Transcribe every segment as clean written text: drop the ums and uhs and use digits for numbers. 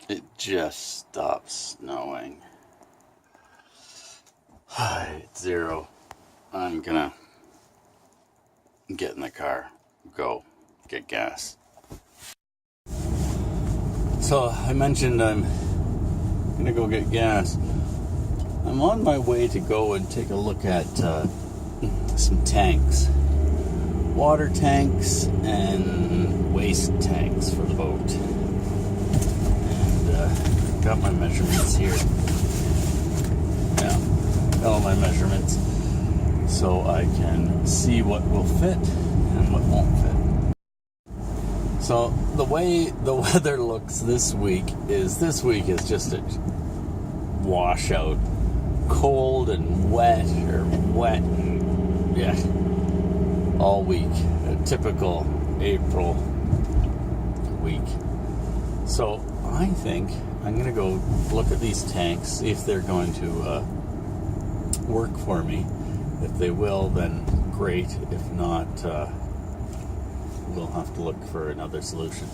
It just stopped snowing. It's 0. I'm gonna get in the car, go get gas. So I mentioned I'm gonna go get gas. I'm on my way to go and take a look at some tanks. Water tanks and waste tanks for the boat. And got my measurements here. Yeah, got all my measurements so I can see what will fit and what won't fit. So the way the weather looks this week is just a washout. Cold and wet, or wet and, yeah, all week. A typical April week. So I think I'm going to go look at these tanks, see if they're going to work for me. If they will, then great. If not, we'll have to look for another solution.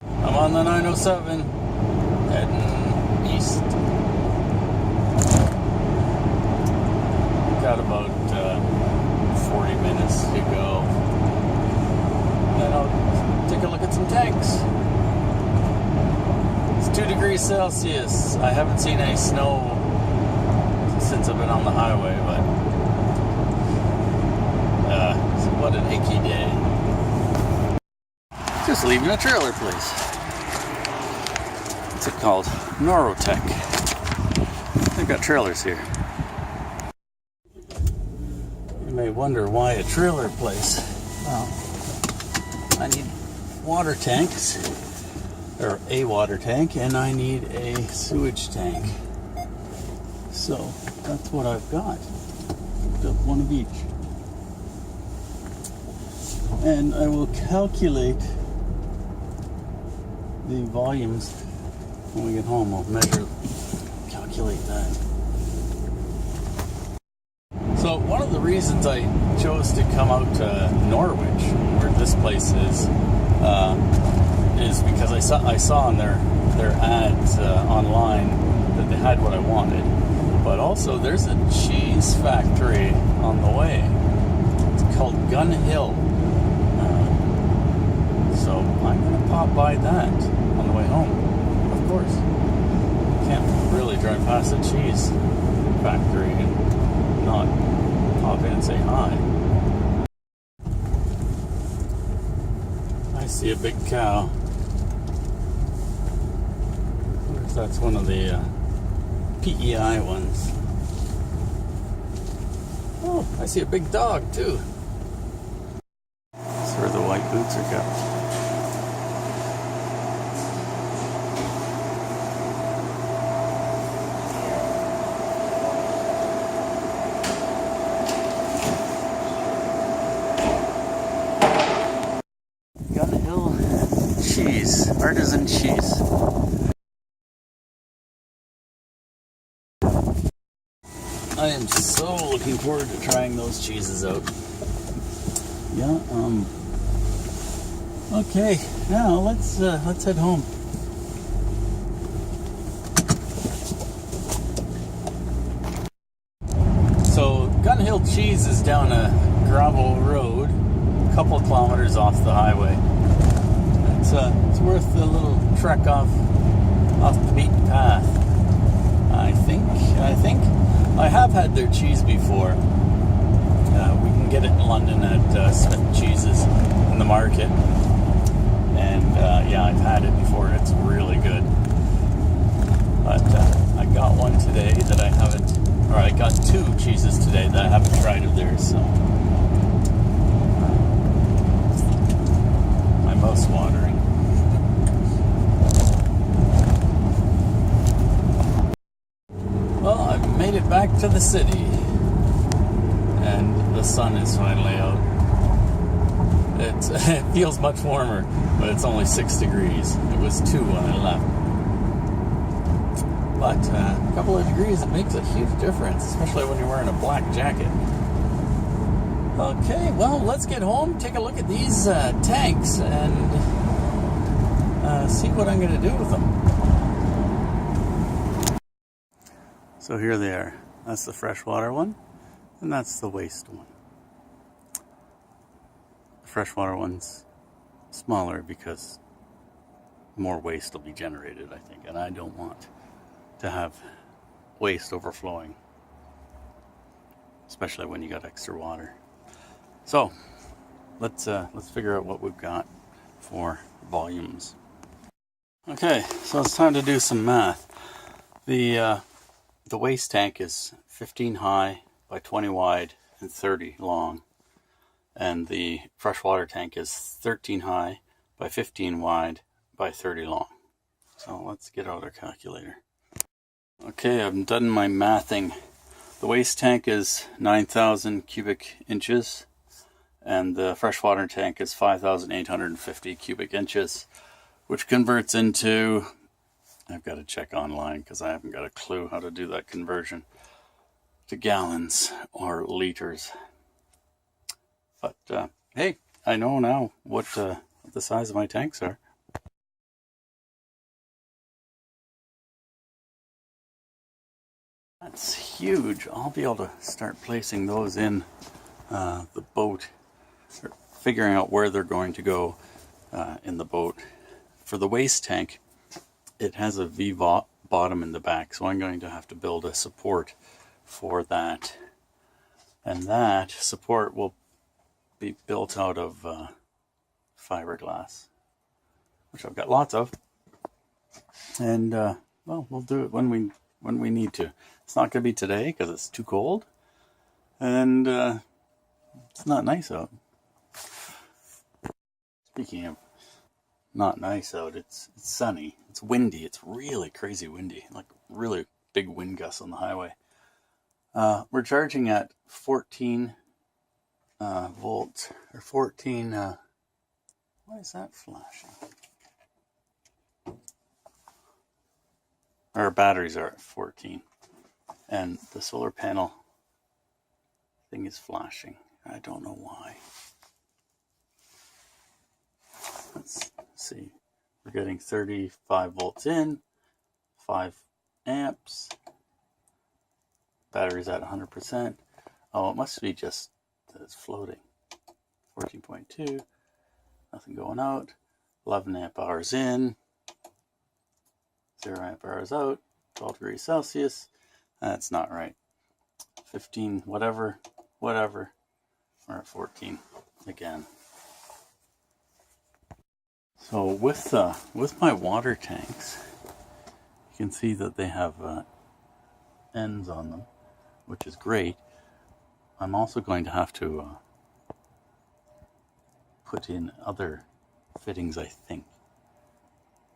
I'm on the 907, heading east. Got about 40 minutes to go. Then I'll take a look at some tanks. It's 2 degrees Celsius. I haven't seen any snow since I've been on the highway, but what an icky day. Just leaving a trailer place. What's it called? Norotech. They've got trailers here. You may wonder why a trailer place. Well, I need water tanks, or a water tank, and I need a sewage tank. So that's what I've got. Built one of each. And I will calculate the volumes when we get home. I'll calculate that. So one of the reasons I chose to come out to Norwich, where this place is because I saw on their ads online that they had what I wanted. But also there's a cheese factory on the way. It's called Gun Hill. So I'm going to pop by that on the way home. Of course. Can't really drive past a cheese factory and not pop in and say hi. I see a big cow. That's one of the PEI ones. Oh, I see a big dog too. That's where the white boots are kept. Gun Hill cheese, artisan cheese. I am so looking forward to trying those cheeses out. Yeah, okay, now let's head home. So Gun Hill Cheese is down a gravel road, a couple of kilometers off the highway. It's worth a little trek off the beaten path. I think. I have had their cheese before. We can get it in London at Smith Cheeses in the market. And yeah, I've had it before. It's really good. But I got one today that I haven't, or I got 2 cheeses today that I haven't tried of theirs. So my mouth's watering. Well, I've made it back to the city, and the sun is finally out. It feels much warmer, but it's only 6 degrees. It was 2 when I left. But a couple of degrees, it makes a huge difference, especially when you're wearing a black jacket. Okay, well, let's get home, take a look at these tanks, and see what I'm going to do with them. So here they are. That's the freshwater one, and that's the waste one. The freshwater one's smaller because more waste will be generated, I think, and I don't want to have waste overflowing, especially when you got extra water. So let's figure out what we've got for volumes. Okay, so it's time to do some math. The waste tank is 15 high by 20 wide and 30 long, and the freshwater tank is 13 high by 15 wide by 30 long. So let's get out our calculator. Okay, I've done my mathing. The waste tank is 9,000 cubic inches, and the freshwater tank is 5,850 cubic inches, which converts into, I've got to check online because I haven't got a clue how to do that conversion, to gallons or liters. But hey, I know now what the size of my tanks are. That's huge. I'll be able to start placing those in the boat, or figuring out where they're going to go in the boat. For the waste tank, it has a V bottom in the back, so I'm going to have to build a support for that. And that support will be built out of fiberglass, which I've got lots of. And well, we'll do it when we need to. It's not going to be today because it's too cold, and it's not nice out. Speaking of not nice out, it's sunny, it's windy, it's really crazy windy, like really big wind gusts on the highway. We're charging at 14 volts, or 14, why is that flashing? Our batteries are at 14, and the solar panel thing is flashing. I don't know why. Let's see. We're getting 35 volts in, 5 amps. Battery's at 100%. Oh, it must be just that it's floating. 14.2. Nothing going out. 11 amp hours in. 0 amp hours out. 12 degrees Celsius. That's not right. 15, whatever. We're at 14 again. So with my water tanks, you can see that they have ends on them, which is great. I'm also going to have to put in other fittings, I think.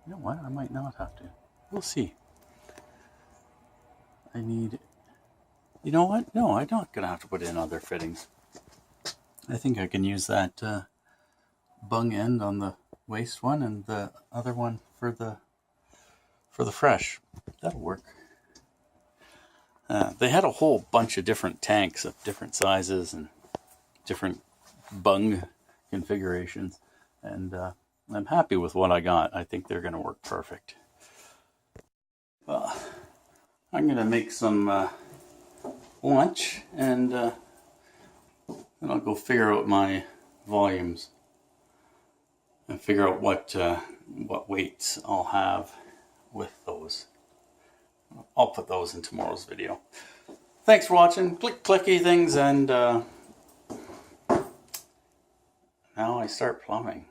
You know what? I might not have to. We'll see. I need... You know what? No, I'm not going to have to put in other fittings. I think I can use that bung end on the waste one and the other one for the fresh. That'll work. They had a whole bunch of different tanks of different sizes and different bung configurations, and I'm happy with what I got. I think they're going to work perfect. Well, I'm going to make some lunch, and then I'll go figure out my volumes and figure out what weights I'll have with those. I'll put those in tomorrow's video. Thanks for watching. Click clicky things, and now I start plumbing.